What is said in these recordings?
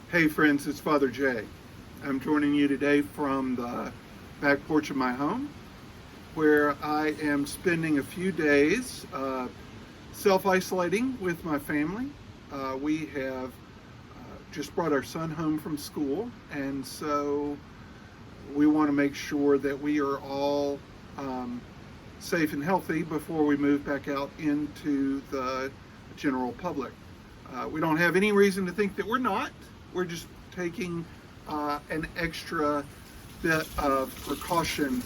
Hey friends, it's Father Jay. I'm joining you today from the back porch of my home where I am spending a few days self-isolating with my family. We have just brought our son home from school, and so we want to make sure that we are all um, safe and healthy before we move back out into the general public. We don't have any reason to think that we're not. We're just taking an extra bit of precaution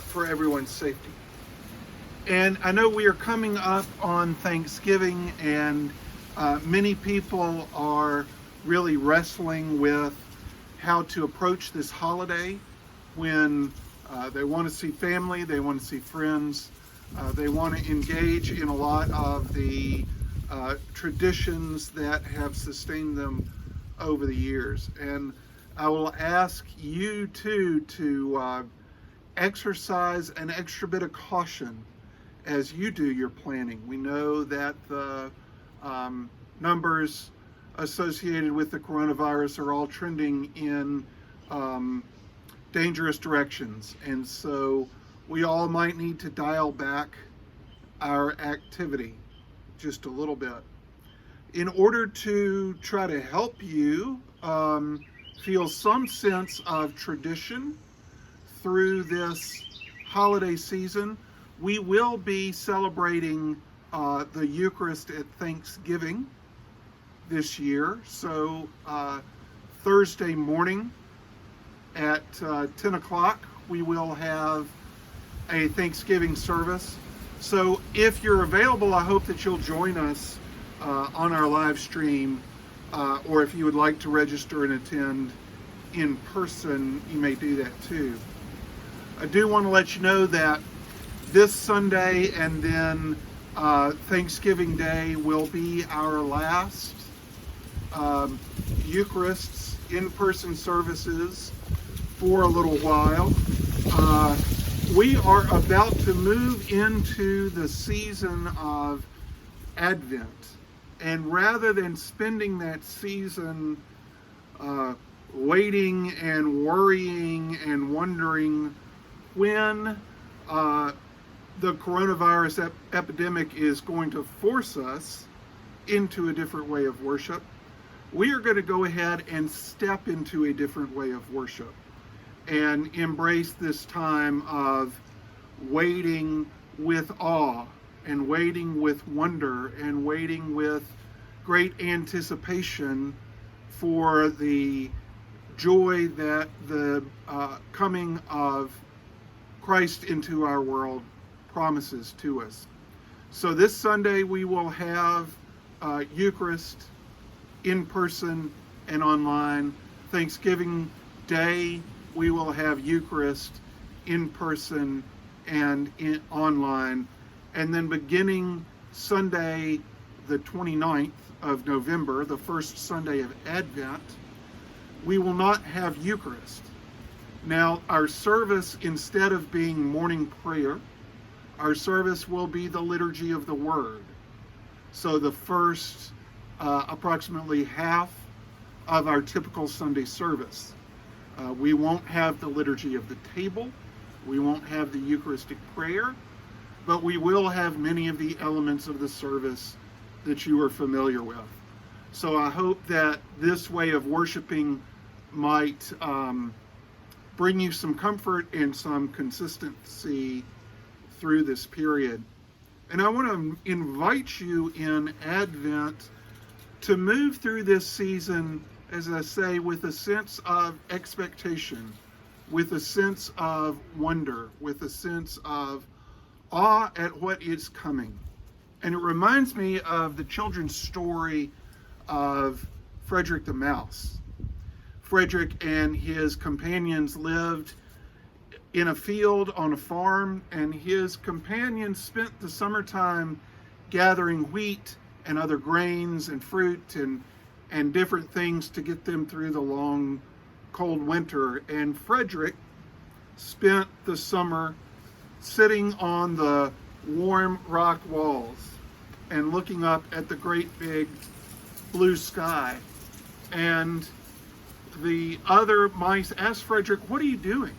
for everyone's safety. And I know we are coming up on Thanksgiving, and many people are really wrestling with how to approach this holiday when they want to see family, they want to see friends, they want to engage in a lot of the traditions that have sustained them over the years. And I will ask you too to exercise an extra bit of caution as you do your planning. We know that the numbers associated with the coronavirus are all trending in dangerous directions, and so we all might need to dial back our activity just a little bit in order to try to help you feel some sense of tradition through this holiday season. We will be celebrating the Eucharist at Thanksgiving this year. So Thursday morning at 10 o'clock, we will have a Thanksgiving service. So if you're available, I hope that you'll join us on our live stream, or if you would like to register and attend in person, you may do that too. I do want to let you know that this Sunday and then Thanksgiving Day will be our last Eucharists in-person services for a little while. We are about to move into the season of Advent, and rather than spending that season waiting and worrying and wondering when the coronavirus epidemic is going to force us into a different way of worship, we are going to go ahead and step into a different way of worship and embrace this time of waiting with awe and waiting with wonder and waiting with great anticipation for the joy that the coming of Christ into our world promises to us. So this Sunday we will have Eucharist in person and online. Thanksgiving Day we will have Eucharist in person and online. And then beginning Sunday the 29th of November, the first Sunday of Advent, we will not have Eucharist. Now, our service, instead of being morning prayer, our service will be the Liturgy of the Word. So the first approximately half of our typical Sunday service. We won't have the Liturgy of the Table, we won't have the Eucharistic prayer, but we will have many of the elements of the service that you are familiar with. So I hope that this way of worshiping might bring you some comfort and some consistency through this period. And I want to invite you in Advent to move through this season, as I say, with a sense of expectation, with a sense of wonder, with a sense of awe at what is coming. And it reminds me of the children's story of Frederick the Mouse. Frederick and his companions lived in a field on a farm, and his companions spent the summertime gathering wheat and other grains and fruit and different things to get them through the long, cold winter. And Frederick spent the summer sitting on the warm rock walls and looking up at the great big blue sky And the other mice asked Frederick, "What are you doing?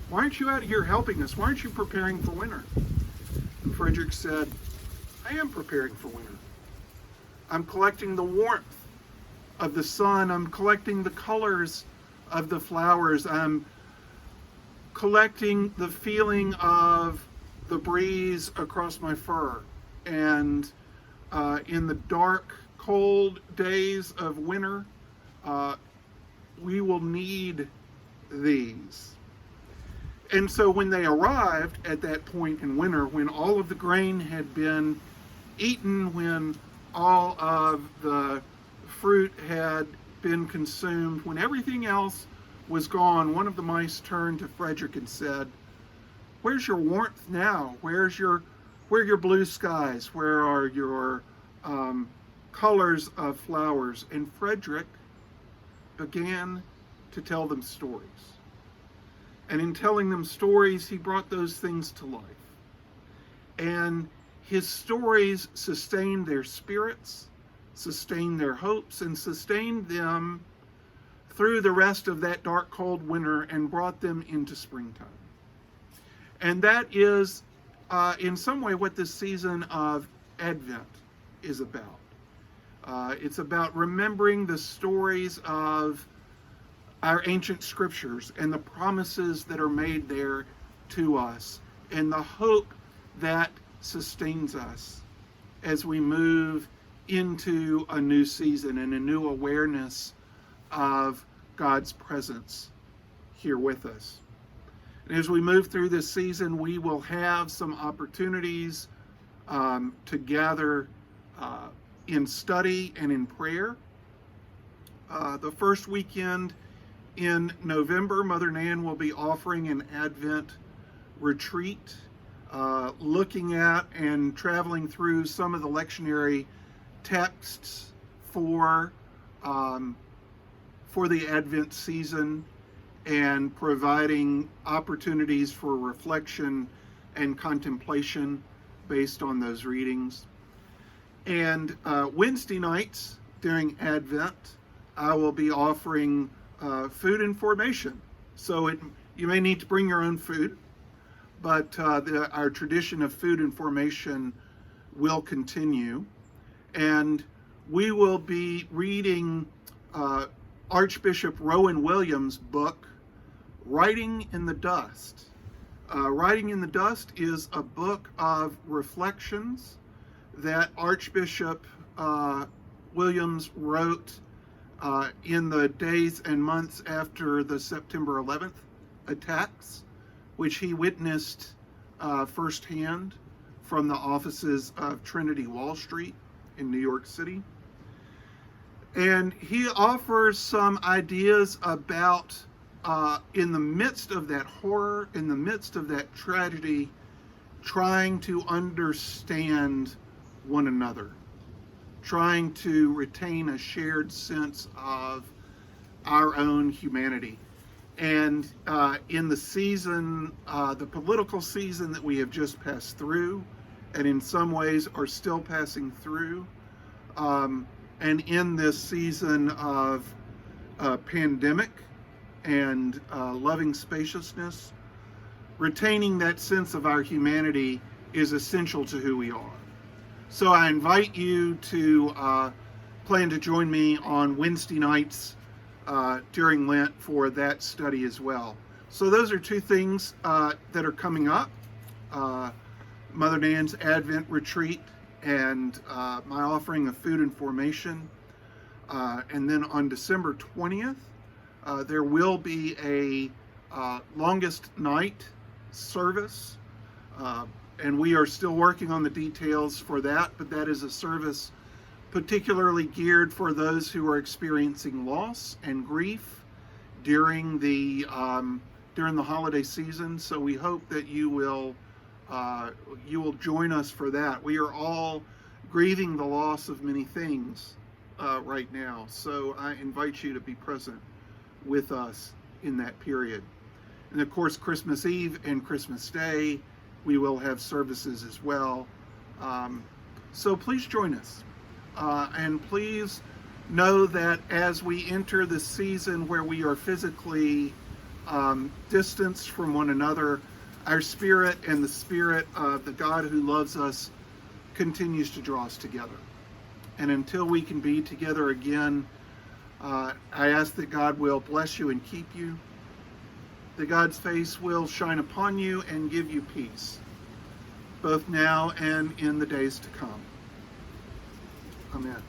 Why aren't you out here helping us? Why aren't you preparing for winter?" And Frederick said, "I am preparing for winter. I'm collecting the warmth of the sun. I'm collecting the colors of the flowers. I'm collecting the feeling of the breeze across my fur. And in the dark, cold days of winter, we will need these." And so when they arrived at that point in winter, when all of the grain had been eaten, when all of the fruit had been consumed, when everything else was gone, one of the mice turned to Frederick and said, "Where's your warmth now? Where are your blue skies? Where are your colors of flowers?" And Frederick began to tell them stories. And in telling them stories, he brought those things to life. And his stories sustained their spirits, sustained their hopes, and sustained them through the rest of that dark, cold winter and brought them into springtime. And that is, in some way, what this season of Advent is about. It's about remembering the stories of our ancient scriptures and the promises that are made there to us and the hope that sustains us as we move into a new season and a new awareness of God's presence here with us. And as we move through this season, we will have some opportunities to gather in study and in prayer. The first weekend in November, Mother Nan will be offering an Advent retreat, looking at and traveling through some of the lectionary texts for the Advent season and providing opportunities for reflection and contemplation based on those readings. And Wednesday nights during Advent, I will be offering food and formation. So you may need to bring your own food, but our tradition of food and formation will continue. And we will be reading Archbishop Rowan Williams' book, Writing in the Dust. Writing in the Dust is a book of reflections that Archbishop Williams wrote in the days and months after the September 11th attacks, which he witnessed firsthand from the offices of Trinity Wall Street in New York City. And he offers some ideas about, in the midst of that horror, in the midst of that tragedy, trying to understand one another, trying to retain a shared sense of our own humanity. And in the season, the political season that we have just passed through, and in some ways are still passing through, and in this season of pandemic and loving spaciousness, retaining that sense of our humanity is essential to who we are. So I invite you to plan to join me on Wednesday nights during Lent for that study as well. So those are two things that are coming up. Mother Nan's Advent Retreat and my offering of food and formation. And then on December 20th, there will be a longest night service. And we are still working on the details for that, but that is a service particularly geared for those who are experiencing loss and grief during the holiday season. So we hope that you will join us for that. We are all grieving the loss of many things right now, so I invite you to be present with us in that period. And of course, Christmas Eve and Christmas Day, we will have services as well. So please join us. And please Know that as we enter the season where we are physically distanced from one another, our spirit and the spirit of the God who loves us continues to draw us together. And until we can be together again, I ask that God will bless you and keep you, that God's face will shine upon you and give you peace, both now and in the days to come. Amen.